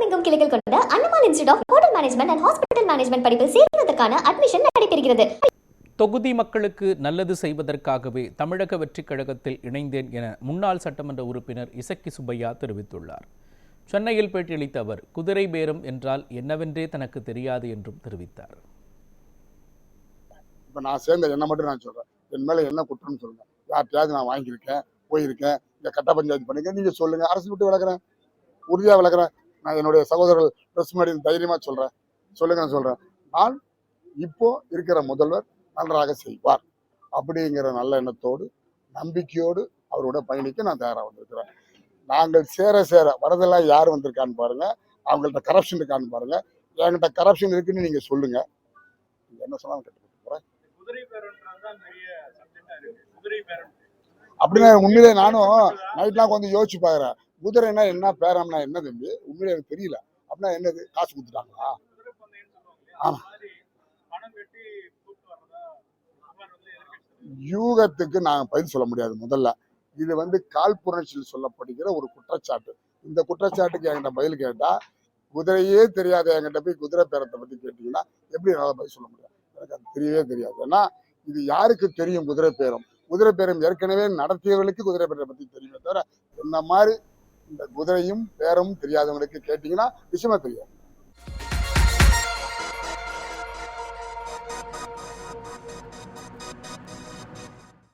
தமிழகமெங்கும் கிளைகள் கொண்ட Annamalai institute of hotel management and hospital management படிப்பில் சேர்வதற்கான அட்மிஷன் நடைபெறுகிறது. தொகுதி மக்களுக்கு நல்லது செய்வதற்காகவே தமிழக வெற்றிக் கழகத்தில் இணைந்தேன் என முன்னாள் சட்டமன்ற உறுப்பினர் இசக்கி சுப்பையா தெரிவித்துள்ளார். சென்னையில் பேட்டியளித்த அவர் குதிரை பேரம் என்றால் என்னவென்றே தனக்கு தெரியாது என்றும் தெரிவித்தார். இப்போ நான் சேர்ந்த என்ன மட்டும் நான் சொல்றேன், என் மேல என்ன குற்றம்னு சொல்லுங்க. யார்கிட்டயாவது நான் வாங்கியிருக்கேன், போயிருக்கேன், இந்த கட்ட பஞ்சாயத்து பண்ணிக்க நீங்க சொல்லுங்க. அரசு விட்டு விளக்குறேன், உறுதியா விளக்குறேன். நான் என்னுடைய சகோதரர்கள் பிரஸ் மாதிரி தைரியமா சொல்றேன், சொல்லுங்க நான் சொல்றேன். நான் இப்போ இருக்கிற முதல்வர் நன்றாக செய்வார் அப்படிங்கிற நல்ல எண்ணத்தோடு நம்பிக்கையோடு அவரோட பயணிக்க நான் தயாராக வந்திருக்கிறேன். நாங்கள் சேர சேர வரதெல்லாம் யார் வந்திருக்கான்னு பாருங்க, அவங்கள்ட்ட கரப்ஷன் இருக்கான்னு பாருங்க. என்கிட்ட கரப்ஷன் இருக்குன்னு நீங்க சொல்லுங்க. என்ன சொன்னாலும் கேட்டு போறேன். அப்படின்னா உண்மையிலே நானும் நைட்லாம் கொஞ்சம் யோசிச்சு பாக்குறேன். குதிரைன்னா என்ன, பேரம்னா என்ன தம்பி, உண்மையிலே எனக்கு தெரியல. அப்படின்னா என்னது, காசு கொடுத்துட்டாங்களா? ஆமா, யூகத்துக்கு நான் பதில் சொல்ல முடியாது. முதல்ல இது காழ்ப்புணர்ச்சியில் சொல்லப்படுகிற ஒரு குற்றச்சாட்டு. இந்த குற்றச்சாட்டுக்கு என்கிட்ட பதில் கேட்டா, குதிரையே தெரியாத என்கிட்ட போய் குதிரை பேரத்தை பத்தி கேட்டீங்கன்னா எப்படி என்னால பதில் சொல்ல முடியாது? எனக்கு அது தெரியவே தெரியாது. ஏன்னா இது யாருக்கு தெரியும் குதிரை பேரம்? குதிரை பேரம் ஏற்கனவே நடத்தியவர்களுக்கு குதிரை பேரத்தை பத்தி தெரியுமே தவிர, இந்த மாதிரி இந்த குதிரையும் பேரமும் தெரியாதவங்களுக்கு கேட்டீங்கன்னா நிச்சயமா தெரியாது.